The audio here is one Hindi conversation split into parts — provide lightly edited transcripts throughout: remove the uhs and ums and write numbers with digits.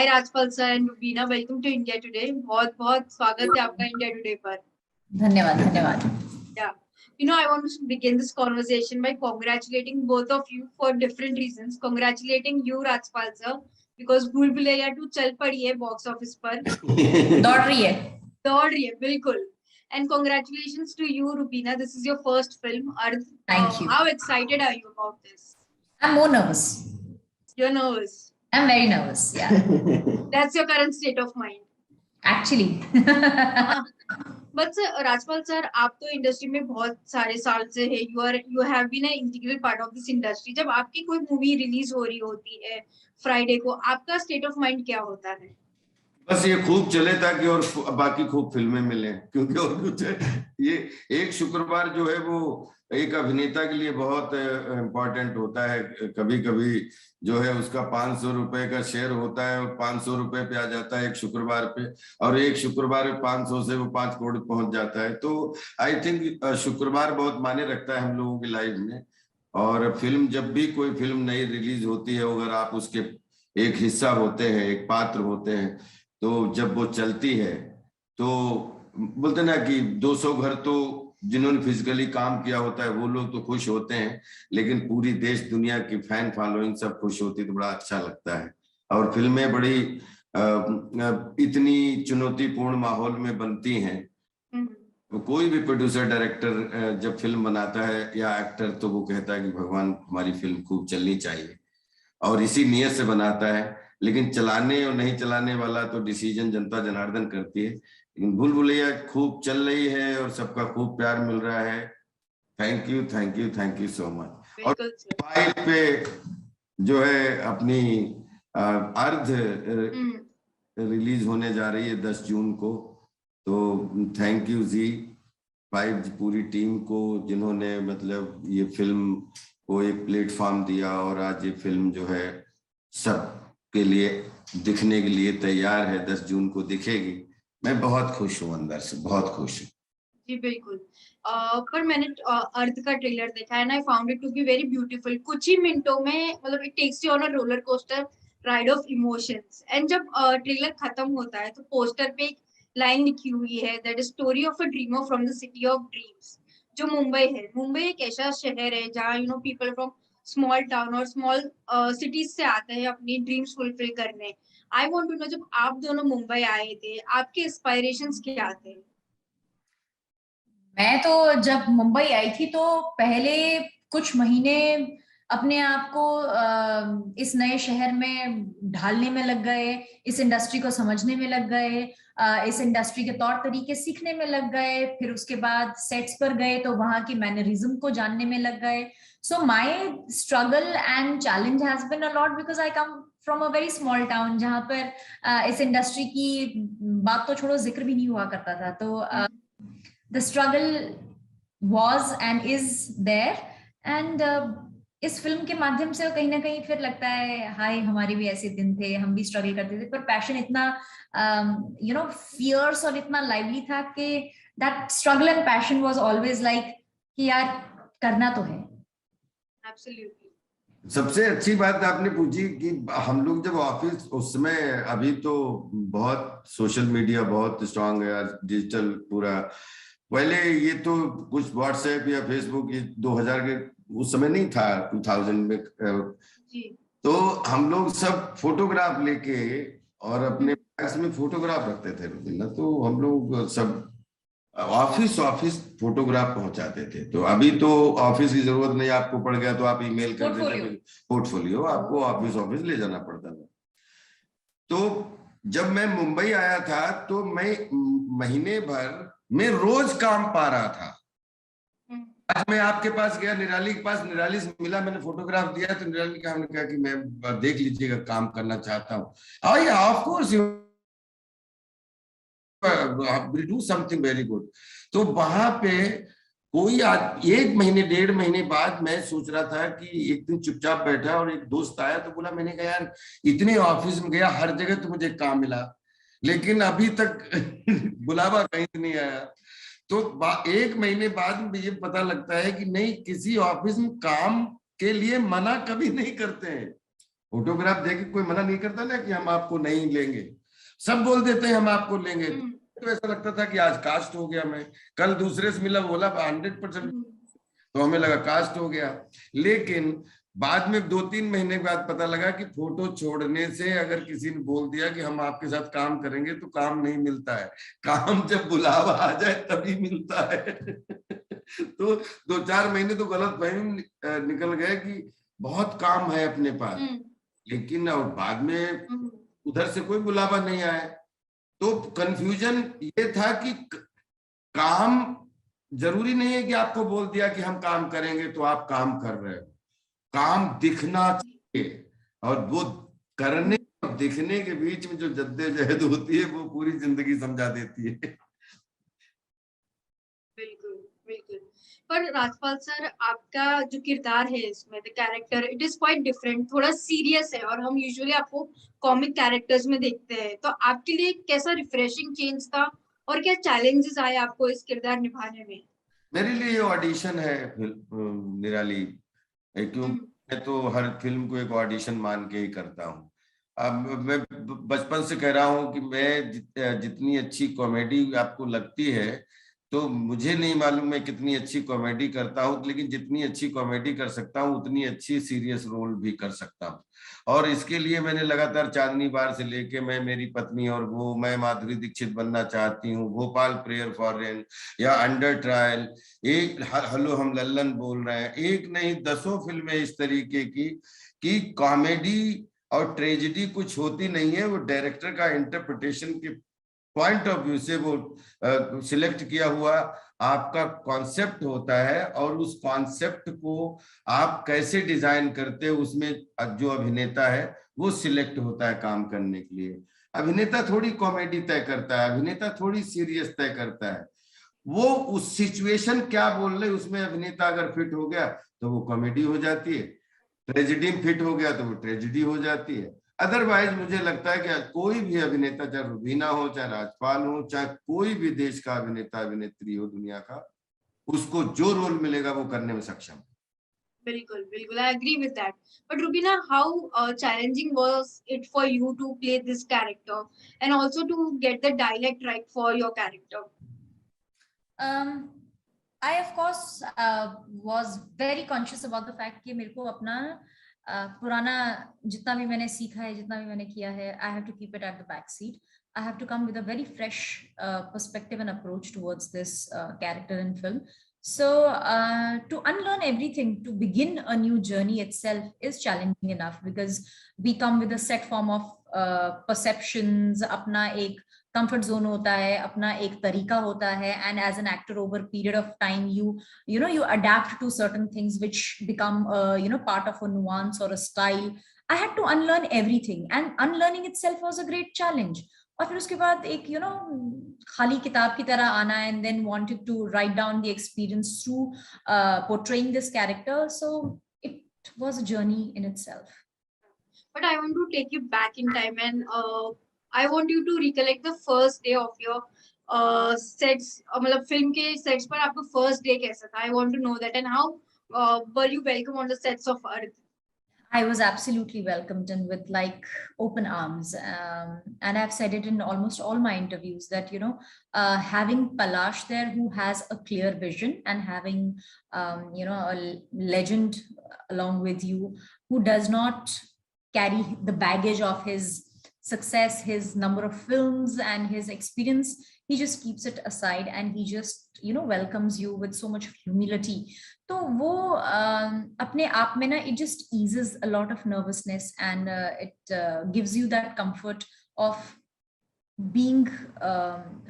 Hi Rajpal sir and Rubina, welcome to India Today. बहुत बहुत स्वागत है आपका इंडिया टुडे पर। धन्यवाद धन्यवाद। Yeah. I want to begin this conversation by congratulating both of you for different reasons. Congratulating you, Rajpal sir, because Bhool Bhulaiya 2 चल पड़ी है बॉक्स ऑफिस पर। दौड़ रही है बिल्कुल। And congratulations to you, Rubina. This is your first film, Ardh. Thank you. How excited are you about this? I'm more nervous. You're nervous. I'm very nervous. Yeah. That's your current state of mind. Actually. But sir, Rajpal sir, आप तो इंडस्ट्री में बहुत सारे साल से है। You have been an integral part of this industry. जब आपकी कोई मूवी रिलीज हो रही होती है फ्राइडे को, आपका स्टेट ऑफ माइंड क्या होता है? बस ये खूब चले ताकि और बाकी खूब फिल्में मिलें, क्योंकि और कुछ ये एक शुक्रवार जो है वो एक अभिनेता के लिए बहुत इम्पोर्टेंट होता है। कभी कभी जो है उसका 500 रुपए का शेयर होता है और 500 रुपए पे आ जाता है एक शुक्रवार पे, और एक शुक्रवार 500 से वो 5 करोड़ पहुंच जाता है। तो आई थिंक शुक्रवार बहुत मायने रखता है हम लोगों की लाइफ में। और फिल्म, जब भी कोई फिल्म नई रिलीज होती है, अगर आप उसके एक हिस्सा होते हैं, एक पात्र होते हैं, तो जब वो चलती है तो बोलते ना कि 200 घर तो जिन्होंने फिजिकली काम किया होता है वो लोग तो खुश होते हैं, लेकिन पूरी देश दुनिया की फैन फॉलोइंग सब खुश होती है, तो बड़ा अच्छा लगता है। और फिल्में बड़ी इतनी चुनौतीपूर्ण माहौल में बनती हैं। तो कोई भी प्रोड्यूसर डायरेक्टर जब फिल्म बनाता है या एक्टर, तो वो कहता है कि भगवान हमारी फिल्म खूब चलनी चाहिए, और इसी नियत से बनाता है। लेकिन चलाने और नहीं चलाने वाला तो डिसीजन जनता जनार्दन करती है। लेकिन भूल भुलैया खूब चल रही है और सबका खूब प्यार मिल रहा है। Thank you thank you thank you so much. और 5 पे जो है अपनी अर्ध रिलीज होने जा रही है 10 जून को, तो थैंक यू ZEE5 पूरी टीम को, जिन्होंने मतलब ये फिल्म को एक प्लेटफॉर्म दिया, और आज ये फिल्म जो है सब के लिए दिखने के लिए तैयार है। 10 जून को दिखेगी। मैं बहुत खुश हूँ, अंदर से बहुत खुश हूँ। जी बिल्कुल। पर मैंने अर्थ का ट्रेलर देखा है, and I found it to be very beautiful. कुछ ही मिनटों में मतलब it takes you on a roller coaster ride of emotions. And जब ट्रेलर खत्म होता है तो पोस्टर पे एक लाइन लिखी हुई है, that is story of a dreamer from the city of dreams. जो मुंबई है, मुंबई एक ऐसा शहर है जहाँ पीपल फ्रॉम स्मॉल टाउन और स्मॉल सिटीज से आते हैं अपनी ड्रीम्स फुलफिल करने। आई वांट टू नो, जब आप दोनों मुंबई आए थे, आपके इंस्पायरेशंस क्या थे? मैं तो जब मुंबई आई थी तो पहले कुछ महीने अपने आप को इस नए शहर में ढालने में लग गए, इस इंडस्ट्री को समझने में लग गए, इस इंडस्ट्री के तौर तरीके सीखने में लग गए। फिर उसके बाद सेट्स पर गए तो वहां की मैनरिज्म को जानने में लग गए। So my struggle and challenge has been a lot, because I come from a very small town जहां पर इस इंडस्ट्री की बात तो छोड़ो, जिक्र भी नहीं हुआ करता था। तो the struggle was and is there, and इस फिल्म के माध्यम से कहीं ना कहीं फिर लगता है हाय, हमारे भी ऐसे दिन थे, हम भी स्ट्रगल करते थे, पर पैशन इतना फियर्स और इतना लाइवली था कि that struggle and passion was always like कि यार करना तो है। एब्सोल्युटली। सबसे अच्छी बात आपने पूछी कि हम लोग जब ऑफिस, उस समय अभी तो बहुत सोशल मीडिया बहुत स्ट्रांग है, डिजिटल पूरा। पहले ये तो कुछ व्हाट्सएप या फेसबुक 2000 के उस समय नहीं था, 2000 में जी। तो हम लोग सब फोटोग्राफ लेके और अपने बैग्स में फोटोग्राफ रखते थे ना, तो हम लोग सब ऑफिस फोटोग्राफ पहुंचाते थे। तो अभी तो ऑफिस की जरूरत नहीं, आपको पड़ गया तो आप ईमेल कर देते, पोर्टफोलियो आपको ऑफिस ले जाना पड़ता था। तो जब मैं मुंबई आया था तो मैं महीने भर में रोज काम पा रहा था। आज मैं आपके पास गया, निराली के पास, निराली से मिला, मैंने फोटोग्राफ दिया तो निराली का हमने कहा कि मैं देख लीजिएगा, काम करना चाहता हूँ। Of course will do something very good. तो वहां पे कोई 1 महीने 1.5 महीने बाद मैं सोच रहा था कि एक दिन चुपचाप बैठा और एक दोस्त आया तो बोला, मैंने कहा यार इतने ऑफिस में गया, हर जगह तो मुझे काम मिला, लेकिन अभी तक बुलावा कहीं नहीं आया। तो 1 महीने बाद मुझे पता लगता है कि नहीं, किसी ऑफिस में काम के लिए मना कभी नहीं करते हैं। ऑटोग्राफ देके कोई मना नहीं करता ना कि हम आपको नहीं लेंगे, सब बोल देते हैं हम आपको लेंगे। तो ऐसा लगता था कि आज कास्ट हो गया, मैं कल दूसरे से मिला, बोला 100%, तो हमें लगा कास्ट हो गया। लेकिन बाद में 2-3 महीने के बाद पता लगा कि फोटो छोड़ने से अगर किसी ने बोल दिया कि हम आपके साथ काम करेंगे तो काम नहीं मिलता है, काम जब बुलावा आ जाए तभी मिलता है। तो 2-4 महीने तो गलत फहमी निकल गए कि बहुत काम है अपने पास, लेकिन और बाद में उधर से कोई बुलावा नहीं आया। तो कंफ्यूजन ये था कि काम जरूरी नहीं है कि आपको बोल दिया कि हम काम करेंगे तो आप काम कर रहे हो, काम दिखना चाहिए, और वो करने और दिखने के बीच में जो जद्दोजहद होती है वो पूरी जिंदगी समझा देती है। बिल्कुल बिल्कुल। पर राजपाल सर, आपका जो किरदार है इसमें, the character, it is quite different, थोड़ा सीरियस है, और हम यूजुअली आपको कॉमिक कैरेक्टर्स में देखते हैं। तो आपके लिए कैसा रिफ्रेशिंग चेंज था, और क्या चैलेंजेस आए आपको इस किरदार निभाने में? मेरे लिए ये ऑडिशन है निराली, क्योंकि मैं तो हर फिल्म को एक ऑडिशन मान के ही करता हूँ। अब मैं बचपन से कह रहा हूँ कि मैं जितनी अच्छी कॉमेडी आपको लगती है, तो मुझे नहीं मालूम मैं कितनी अच्छी कॉमेडी करता हूँ, लेकिन जितनी अच्छी कॉमेडी कर सकता हूँ उतनी अच्छी सीरियस रोल भी कर सकता हूँ। और इसके लिए मैंने लगातार चांदनी बार से लेके मैं मेरी पत्नी और वो, मैं माधुरी दीक्षित बनना चाहती हूँ, भोपाल प्रेयर फॉर रेन, या अंडर ट्रायल, एक हेलो हम लल्लन बोल रहे हैं, एक नहीं 10 फिल्में इस तरीके की कि कॉमेडी और ट्रेजेडी कुछ होती नहीं है, वो डायरेक्टर का इंटरप्रिटेशन के पॉइंट ऑफ व्यू से वो सिलेक्ट किया हुआ आपका कॉन्सेप्ट होता है, और उस कॉन्सेप्ट को आप कैसे डिजाइन करते हो उसमें जो अभिनेता है वो सिलेक्ट होता है काम करने के लिए। अभिनेता थोड़ी कॉमेडी तय करता है, अभिनेता थोड़ी सीरियस तय करता है, वो उस सिचुएशन क्या बोल रहे उसमें अभिनेता अगर फिट हो गया तो वो कॉमेडी हो जाती है, ट्रेजेडी में फिट हो गया तो वो ट्रेजेडी हो जाती है। अदरवाइज मुझे लगता है कि कोई भी अभिनेता, चाहे रुबीना हो, चाहे राजपाल हो, चाहे कोई भी देश का अभिनेता अभिनेत्री हो दुनिया का, उसको जो रोल मिलेगा वो करने में सक्षम है। बिल्कुल बिल्कुल, I agree with that. But Rubina, how challenging was it for you to play this character, and also to get the dialect right for your character? I of course was very conscious about the fact कि मेरे को अपना पुराना जितना भी मैंने सीखा है, जितना भी मैंने किया है, I have to keep it at the back seat. I have to come with a very fresh perspective and approach towards this character in film. So to unlearn everything, to begin a new journey itself is challenging enough, because we come with a set form of perceptions, अपना एक comfort zone होता है, अपना एक तरीका होता है, and as an actor over a period of time you adapt to certain things which become part of a nuance or a style. I had to unlearn everything, and unlearning itself was a great challenge. और फिर उसके बाद एक खाली किताब की तरह आना, and then wanted to write down the experience through portraying this character. So it was a journey in itself. But I want to take you back in time, and I want you to recollect the first day of your sets, मतलब film के sets पर आपका first day कैसा था? I want to know that, and how were you welcome on the sets of Earth? I was absolutely welcomed and with like open arms, and I've said it in almost all my interviews that having Palash there, who has a clear vision, and having a legend along with you, who does not carry the baggage of his success, his number of films, and his experience. He just keeps it aside, and he just welcomes you with so much humility. तो वो अपने आप में ना, it just eases a lot of nervousness, and it gives you that comfort of being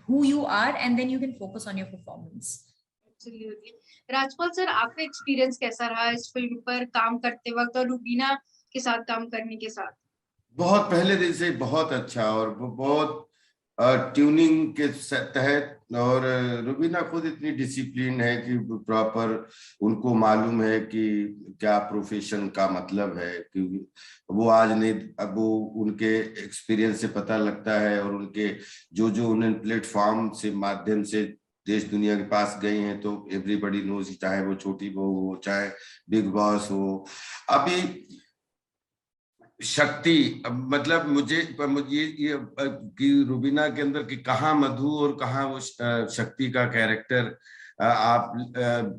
who you are, and then you can focus on your performance. Absolutely. Rajpal sir, आपका एक्सपीरियंस कैसा रहा इस फिल्म पर काम करते वक्त और रुबीना के साथ काम करने के साथ? बहुत पहले दिन से बहुत अच्छा, और बहुत ट्यूनिंग के तहत, और रुबीना खुद इतनी डिसिप्लिन है कि प्रॉपर उनको मालूम है कि क्या प्रोफेशन का मतलब है, क्योंकि वो आज नहीं, अब वो उनके एक्सपीरियंस से पता लगता है, और उनके जो उन्हें प्लेटफॉर्म से माध्यम से देश दुनिया के पास गई हैं, तो एवरीबॉडी नोज, चाहे वो छोटी बहू हो, चाहे बिग बॉस हो। अभी शक्ति, मतलब मुझे ये कि रुबीना के अंदर कि कहाँ मधु और कहाँ वो शक्ति का कैरेक्टर आप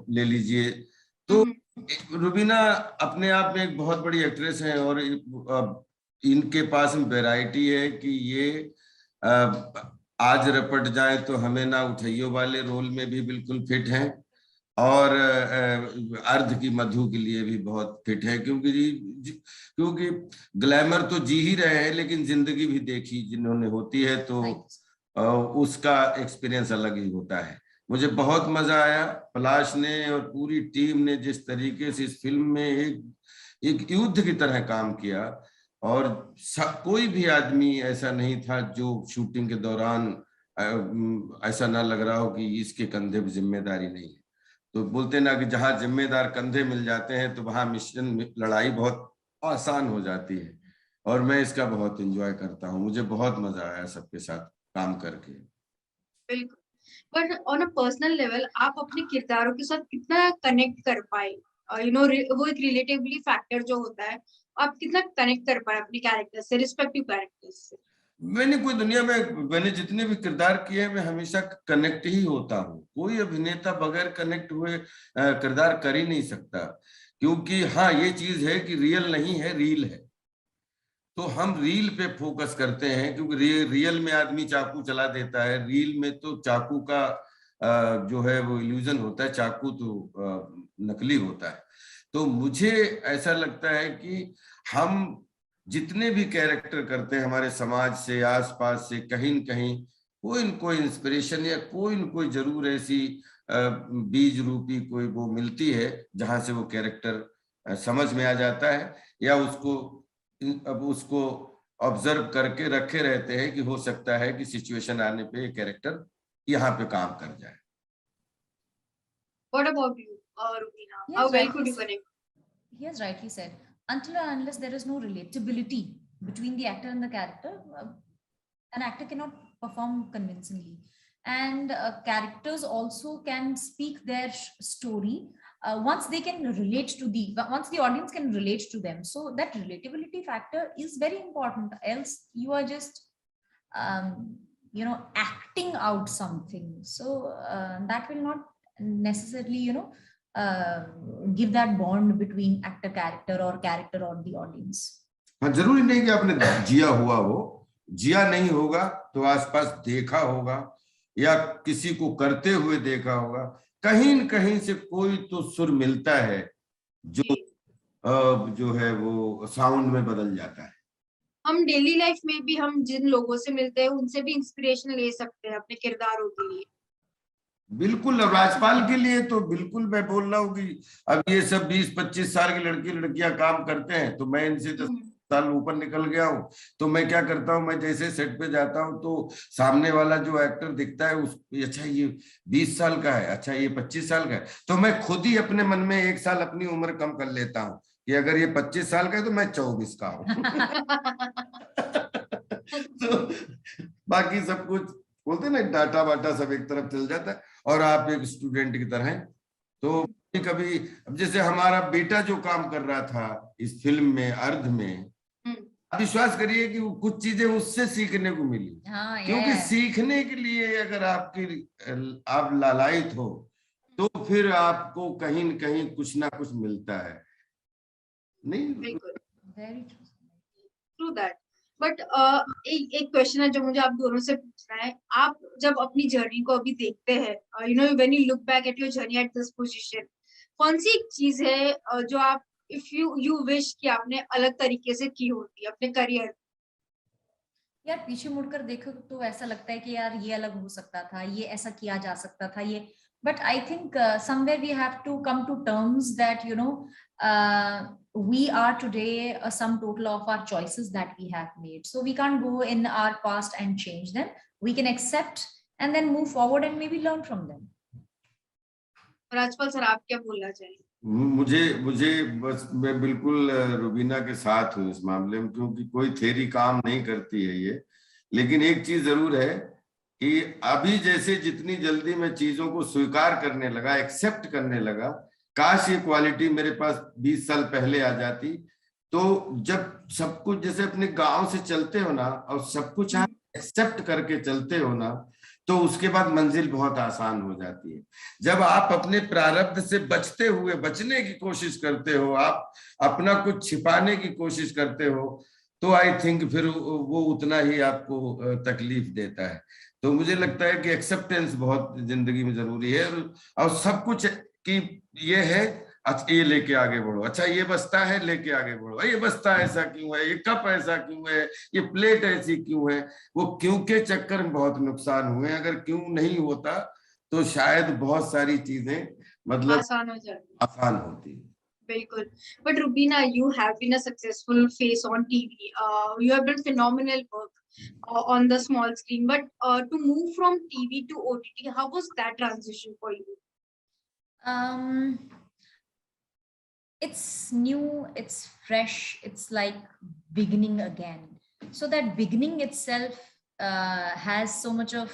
ले लीजिए। तो रुबीना अपने आप में एक बहुत बड़ी एक्ट्रेस है और इनके पास वैरायटी है कि ये आज रपट जाए तो हमें ना उठाइयो वाले रोल में भी बिल्कुल फिट हैं और अर्ध की मधु के लिए भी बहुत फिट है, क्योंकि ग्लैमर तो जी ही रहे हैं लेकिन जिंदगी भी देखी जिन्होंने होती है तो उसका एक्सपीरियंस अलग ही होता है। मुझे बहुत मजा आया। पलाश ने और पूरी टीम ने जिस तरीके से इस फिल्म में एक युद्ध की तरह काम किया और कोई भी आदमी ऐसा नहीं था जो शूटिंग के दौरान ऐसा ना लग रहा हो कि इसके कंधे पे जिम्मेदारी नहीं है। तो बोलते ना कि जहां जिम्मेदार कंधे मिल जाते हैं तो वहां मिशन लड़ाई बहुत आसान हो जाती है और मैं इसका बहुत एंजॉय करता हूँ। मुझे बहुत मजा आया सबके साथ काम करके। बिल्कुल। But on a personal level आप अपने किरदारों के साथ कितना कनेक्ट कर पाए? वो एक रिलेटिवली फैक्टर जो होता है, आप कितना कनेक्ट कर पाए अपने कैरेक्टर से, रिस्पेक्टिव कैरेक्टर्स से? मैंने जितने भी किरदार किए हैं मैं हमेशा कनेक्ट ही होता हूँ। कोई अभिनेता बगैर कनेक्ट हुए किरदार कर ही नहीं सकता, क्योंकि हाँ ये चीज है कि रियल नहीं है, रील है। तो हम रील पे फोकस करते हैं क्योंकि रियल में आदमी चाकू चला देता है, रील में तो चाकू का जो है वो इल्यूजन होता है, चाकू तो नकली होता है। तो मुझे ऐसा लगता है कि हम जितने भी कैरेक्टर करते हैं हमारे समाज से, आसपास से, कहीं न कहीं कोई न कोई इंस्पिरेशन या कोई न कोई जरूर ऐसी बीज रूपी कोई वो मिलती है जहां से वो कैरेक्टर समझ में आ जाता है या उसको ऑब्जर्व करके रखे रहते हैं कि हो सकता है कि सिचुएशन आने पे ये कैरेक्टर यहाँ पे काम कर जाए। What about you, Rubina? Yes, How well rightly could you said. connect? He has rightly said. Until or unless there is no relatability between the actor and the character, an actor cannot perform convincingly. And characters also can speak their story once they can relate to once the audience can relate to them. So that relatability factor is very important. Else you are just acting out something. So that will not necessarily give that bond between actor character or character or the audience. हाँ, जरूरी नहीं कि आपने जिया हुआ हो, जिया नहीं होगा तो आसपास देखा होगा या किसी को करते हुए देखा होगा, कहीं न कहीं से कोई तो सुर मिलता है जो है वो साउंड में बदल जाता है। हम डेली लाइफ में भी हम जिन लोगों से मिलते हैं उनसे भी इंस्पिरेशन ले सकते हैं अपने किरदारों के लिए। बिल्कुल, राजपाल के लिए तो बिल्कुल मैं बोल रहा हूँ कि अब ये सब 20-25 साल की लड़कियां काम करते हैं तो मैं इनसे 10 साल ऊपर निकल गया हूँ। तो मैं क्या करता हूँ, मैं जैसे सेट पे जाता हूँ तो सामने वाला जो एक्टर दिखता है अच्छा ये 20 साल का है, अच्छा ये 25 साल का है, तो मैं खुद ही अपने मन में 1 साल अपनी उम्र कम कर लेता हूँ कि अगर ये 25 साल का है तो मैं 24 का हूँ। तो बाकी सब कुछ बोलते ना डाटा वाटा सब एक तरफ चल जाता है और आप एक स्टूडेंट की तरह हैं। तो कभी अब जैसे हमारा बेटा जो काम कर रहा था इस फिल्म में अर्ध में, विश्वास करिए कि कुछ चीजें उससे सीखने को मिली। क्योंकि सीखने के लिए अगर आप लालायित हो तो फिर आपको कहीं न कहीं कुछ ना कुछ मिलता है। नहीं, वेरी ट्रू दैट। बट एक क्वेश्चन है जो मुझे आप दोनों से पूछना है। आप जब अपनी जर्नी को अभी देखते हैं, when you look back at your journey at this position, कौन सी एक चीज है जो आप इफ यू विश कि आपने अलग तरीके से की होती अपने करियर? यार पीछे मुड़कर देखो तो ऐसा लगता है कि यार ये अलग हो सकता था, ये ऐसा किया जा सकता था, ये but I think somewhere we have to come to terms that we are today a sum total of our choices that we have made, so we can't go in our past and change them. We can accept and then move forward and maybe learn from them. Rajpal sir, आप क्या बोलना चाहिए? मुझे बस मैं बिल्कुल रुबीना के साथ हूँ इस मामले में, क्योंकि कोई थ्योरी काम नहीं करती है ये। लेकिन एक चीज जरूर है कि अभी जैसे जितनी जल्दी मैं चीजों को स्वीकार करने लगा, एक्सेप्ट करने लगा, काश ये क्वालिटी मेरे पास 20 साल पहले आ जाती तो जब सब कुछ जैसे अपने गांव से चलते हो ना और सब कुछ आप एक्सेप्ट करके चलते हो ना, तो उसके बाद मंजिल बहुत आसान हो जाती है। जब आप अपने प्रारब्ध से बचने की कोशिश करते हो, आप अपना कुछ छिपाने की कोशिश करते हो, तो आई थिंक फिर वो उतना ही आपको तकलीफ देता है। तो मुझे लगता है कि एक्सेप्टेंस बहुत जिंदगी में जरूरी है, और सब कुछ की ये है, अच्छा ये लेके आगे बढ़ो, अच्छा ये बचता है लेके आगे बढ़ो, ये बचता है ऐसा क्यों है, ये कप ऐसा क्यों है, ये प्लेट ऐसी क्यों है। वो क्यों के चक्कर में बहुत नुकसान हुए। अगर क्यों नहीं होता तो शायद बहुत सारी चीजें मतलब आसान हो जाती। आसान होती। बिल्कुल। But Rubina, you have been a successful face on TV. You have done phenomenal work on the small screen. But to move from TV to OTT, how was that transition for you? It's new, it's fresh, it's like beginning again. So that beginning itself has so much of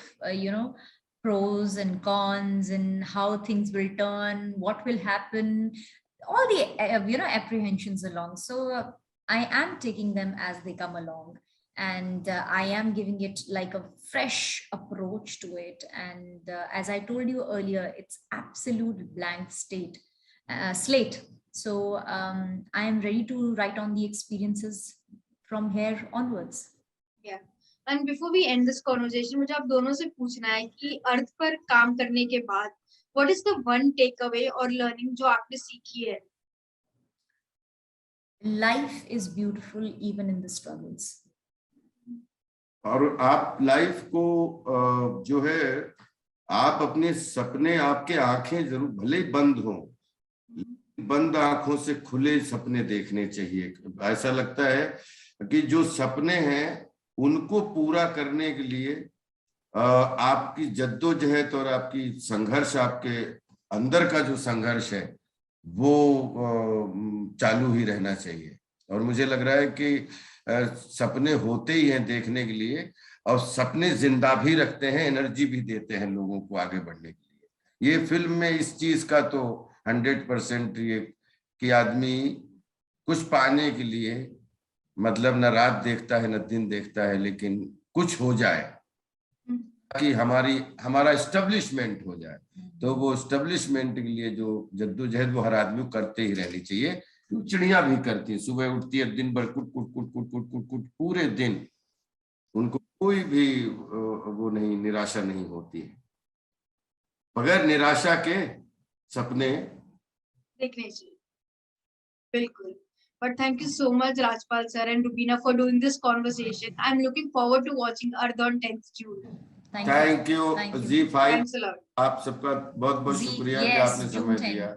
pros and cons, and how things will turn, what will happen, all the apprehensions along. So I am taking them as they come along, and I am giving it like a fresh approach to it. And as I told you earlier, it's absolute blank slate. So I am ready to write on the experiences from here onwards. Yeah. And before we end this conversation, मुझे आप दोनों से पूछना है कि अर्थ पर काम करने के बाद what is the one takeaway or learning जो आपने सीखी है? Life is beautiful even in the struggles. और आप लाइफ को जो है, आप अपने सपने, आपके आंखें जरूर भले ही बंद हो, बंद आंखों से खुले सपने देखने चाहिए। ऐसा लगता है कि जो सपने हैं उनको पूरा करने के लिए आपकी जद्दोजहद और आपकी संघर्ष, आपके अंदर का जो संघर्ष है वो चालू ही रहना चाहिए। और मुझे लग रहा है कि सपने होते ही हैं देखने के लिए, और सपने जिंदा भी रखते हैं, एनर्जी भी देते हैं लोगों को आगे बढ़ने के लिए। ये फिल्म में इस चीज का तो 100% ये कि आदमी कुछ पाने के लिए मतलब न रात देखता है न दिन देखता है, लेकिन कुछ हो जाए कि हमारा एस्टेब्लिशमेंट हो जाए। तो वो एस्टेब्लिशमेंट के लिए जो जद्दोजहद वो हर आदमी को करते ही रहनी चाहिए। चिड़िया भी करती है, सुबह उठती है, दिन भर कुट कुट कुट कुट कुट कुट कुट पूरे दिन, उनको कोई भी वो नहीं, निराशा नहीं होती है। बगैर निराशा के सपने देखने चाहिए। बिल्कुल। But thank you so much, Rajpal sir and Rubina, for doing this conversation. I'm looking forward to watching Ardh on 10th June. Thank you. Thank you Zee five. Thanks a lot. आप सबका बहुत बहुत शुक्रिया कि आपने समय दिया।